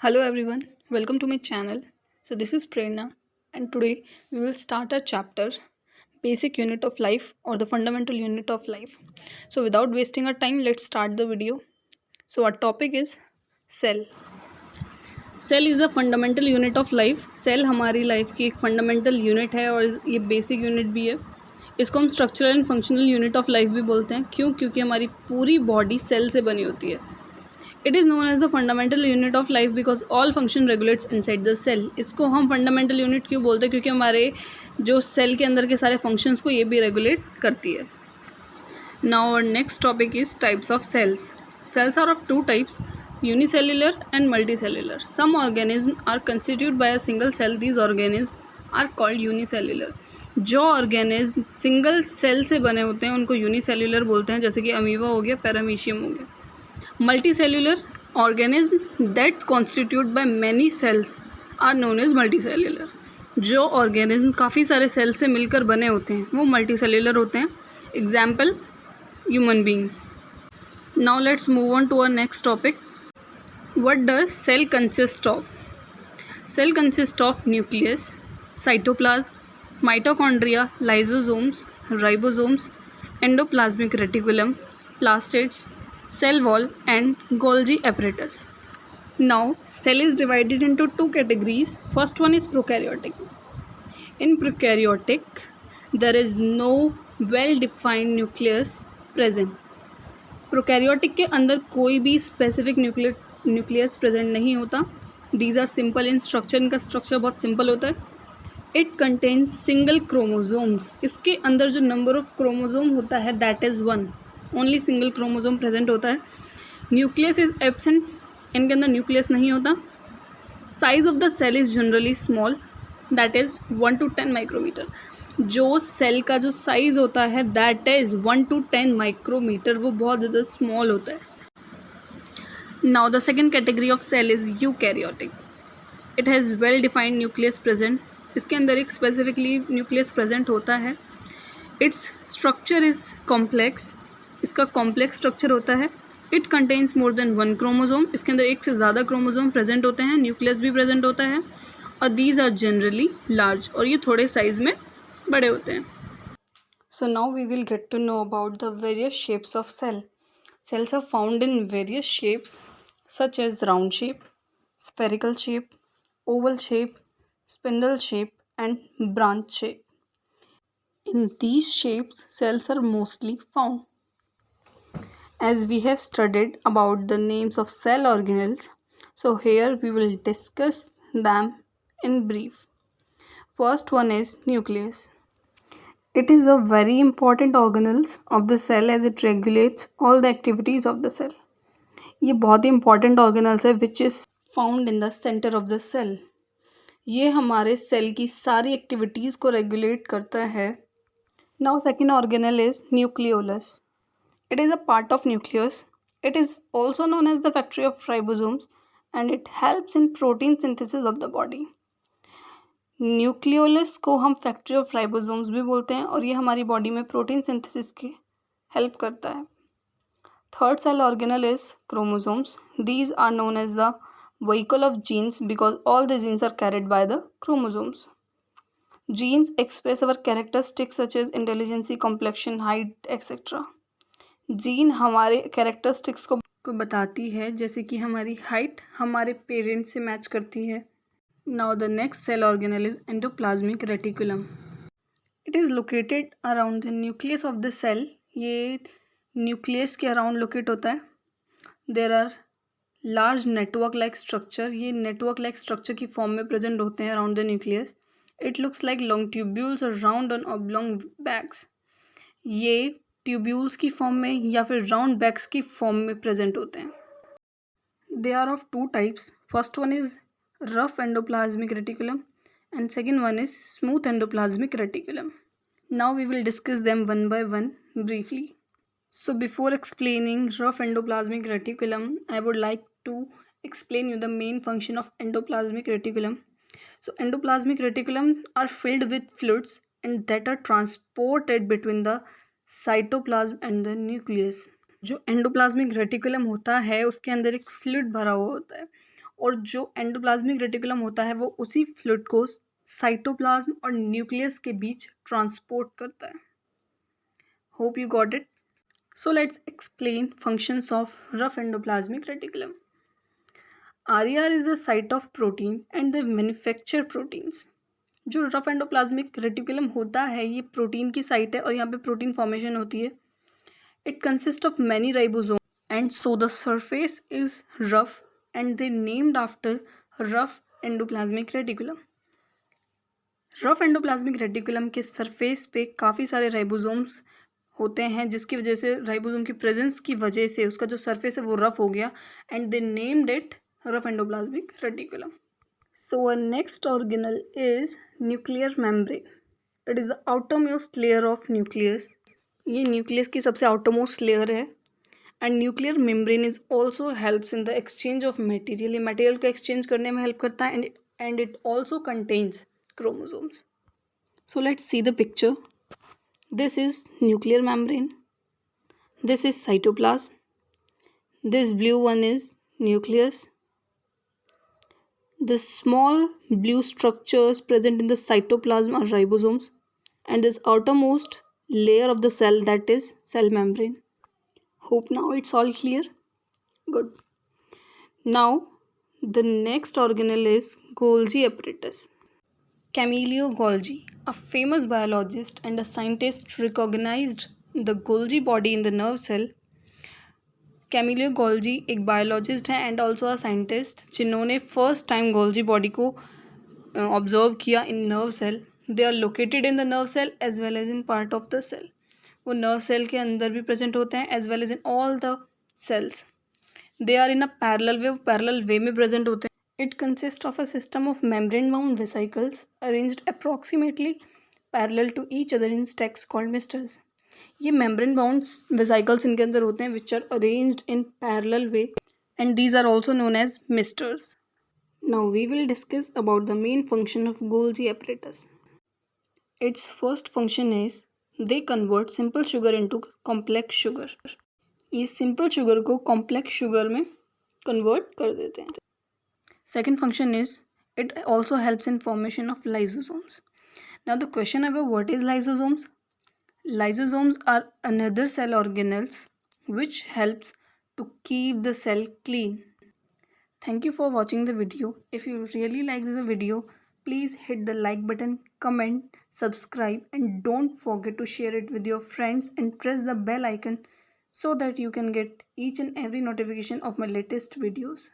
Hello everyone, welcome to my channel. So this is Prerna and today we will start our chapter Basic Unit of Life or the Fundamental Unit of Life. So without wasting our time, let's start the video. So our topic is cell. Cell is the fundamental unit of life. Cell हमारी life की एक fundamental unit है और ये basic unit भी है. इसको हम structural and functional unit of life भी बोलते हैं. क्योंकि हमारी पूरी बॉडी सेल से बनी होती है. It is known as the fundamental unit of life because all function regulates inside the cell. इसको हम फंडामेंटल यूनिट क्यों बोलते हैं? क्योंकि हमारे जो सेल के अंदर के सारे फंक्शंस को ये भी रेगुलेट करती है. Now our next topic is types of cells. Cells are of two types, unicellular and multicellular. Some organisms are constituted by a single cell. These organisms are called unicellular. जो organism single cell से बने होते हैं उनको unicellular बोलते हैं, जैसे कि अमीबा हो गया, पैरामीशियम हो गया. Multicellular organism that constitute by many cells are known as multicellular. जो ऑर्गेनिज्म काफ़ी सारे सेल से मिलकर बने होते हैं वो मल्टीसेल्यूलर होते हैं. Example human beings. Now let's move on to our next topic. What does cell consist of? Cell consists of nucleus, cytoplasm, mitochondria, lysosomes, ribosomes, endoplasmic reticulum, plastids, cell wall and Golgi apparatus. Now cell is divided into two categories. First one is prokaryotic. In prokaryotic there is no well defined nucleus present. Prokaryotic के अंदर कोई भी specific nucleus present नहीं होता. These are simple in structure. इनका structure बहुत simple होता है. It contains single chromosomes. इसके अंदर जो नंबर ऑफ क्रोमोजोम होता है that is 1. Only single chromosome present होता है. Nucleus is absent. इनके अंदर न्यूक्लियस नहीं होता. Size of the cell is generally small, that is 1 to 10 micrometre. जो सेल का जो साइज़ होता है दैट इज़ 1 to 10 माइक्रोमीटर, वो बहुत ज़्यादा स्मॉल होता है. Now the second category of cell is eukaryotic. It has well defined nucleus present. इसके अंदर एक स्पेसिफिकली न्यूक्लियस प्रेजेंट होता है. It's structure is complex. इसका कॉम्प्लेक्स स्ट्रक्चर होता है. It contains more than 1 chromosome. इसके अंदर एक से ज़्यादा क्रोमोजोम प्रेजेंट होते हैं. न्यूक्लियस भी प्रेजेंट होता है और दीज आर जनरली लार्ज. और ये थोड़े साइज़ में बड़े होते हैं. So now we will get to know about the various shapes of cell. Cells are found in various shapes such as round shape, spherical shape, oval shape, spindle shape and branch shape. In these shapes cells are mostly found. As we have studied about the names of cell organelles, so here we will discuss them in brief. First one is nucleus. It is a very important organelle of the cell as it regulates all the activities of the cell. ये बहुत ही important organelle है which is found in the center of the cell. ये हमारे cell की सारी activities को regulate करता है. Now second organelle is nucleolus. It is a part of nucleus. It is also known as the factory of ribosomes and it helps in protein synthesis of the body. Nucleolus को हम factory of ribosomes भी बोलते हैं और ये हमारी body में protein synthesis की हेल्प करता है. Third cell organelle is chromosomes. These are known as the vehicle of genes because all the genes are carried by the chromosomes. Genes express our characteristics such as intelligency, complexion, height etcetera. Gene हमारे characteristics को बताती है, जैसे कि हमारी height हमारे parents से match करती है. Now the next cell organelle is endoplasmic reticulum. It is located around the nucleus of the cell. ये न्यूक्लियस के अराउंड लोकेट होता है. There are large network like structure. ये नेटवर्क लाइक स्ट्रक्चर की form में present होते हैं around the nucleus. It looks like long tubules or round and oblong bags. ये ट्यूब्यूल्स की फॉर्म में या फिर राउंड बैग्स की फॉर्म में प्रेजेंट होते हैं. They are of two types. First one is rough endoplasmic reticulum and second one is smooth endoplasmic reticulum. Now we will discuss them one by one briefly. So before explaining rough endoplasmic reticulum, I would like to explain you the main function of endoplasmic reticulum. So endoplasmic reticulum are filled with fluids and that are transported between the cytoplasm and the nucleus. जो endoplasmic reticulum होता है उसके अंदर एक fluid भरा हुआ होता है और जो एंडोप्लाज्मिक रेटिकुलम होता है वो उसी फ्लूइड को साइटोप्लाज्म और न्यूक्लियस के बीच ट्रांसपोर्ट करता है. Hope you got it. So let's explain functions of rough endoplasmic reticulum. RER is the site of protein and they manufacture proteins. जो रफ एंडोप्लाज्मिक रेटिकुलम होता है ये प्रोटीन की साइट है और यहाँ पे प्रोटीन फॉर्मेशन होती है. It consist of many ribosome and so the surface is rough and they named after rough endoplasmic reticulum. Rough endoplasmic reticulum के सरफेस पे काफ़ी सारे राइबोसोम्स होते हैं जिसकी वजह से राइबोसोम की प्रेजेंस की वजह से उसका जो सरफेस है वो रफ हो गया and they named it rough endoplasmic reticulum. So a next organelle is nuclear membrane. It is the outermost layer of nucleus. ये न्यूक्लियस की सबसे आउटरमोस्ट लेयर है and nuclear membrane is also helps in the exchange of material. ये material को exchange करने में help करता है and it also contains chromosomes. So let's see the picture. This is nuclear membrane. This is cytoplasm. This blue one is nucleus. The small blue structures present in the cytoplasm are ribosomes. And this outermost layer of the cell, that is cell membrane. Hope now it's all clear. Good. Now the next organelle is Golgi apparatus. Camillo Golgi, a famous biologist and a scientist, recognized the Golgi body in the nerve cell. Camillo Golgi एक biologist है and also a scientist जिन्होंने first time Golgi body को observe किया in nerve cell. They are located in the nerve cell as well as in part of the cell. वो nerve cell के अंदर भी present होते हैं as well as in all the cells. They are in a parallel way में present होते हैं. It consists of a system of membrane-bound vesicles arranged approximately parallel to each other in stacks called misters. ये membrane-bound vesicles इनके अंदर होते हैं which are arranged in parallel way and these are also known as misters. Now we will discuss about the main function of Golgi apparatus. Its first function is they convert simple sugar into complex sugar. ये simple sugar को complex sugar में convert कर देते हैं. Second function is it also helps in formation of lysosomes. Now the question ago, what is lysosomes? Lysosomes are another cell organelles which helps to keep the cell clean. Thank you for watching the video. If you really like the video, please hit the like button, comment, subscribe and don't forget to share it with your friends and press the bell icon so that you can get each and every notification of my latest videos.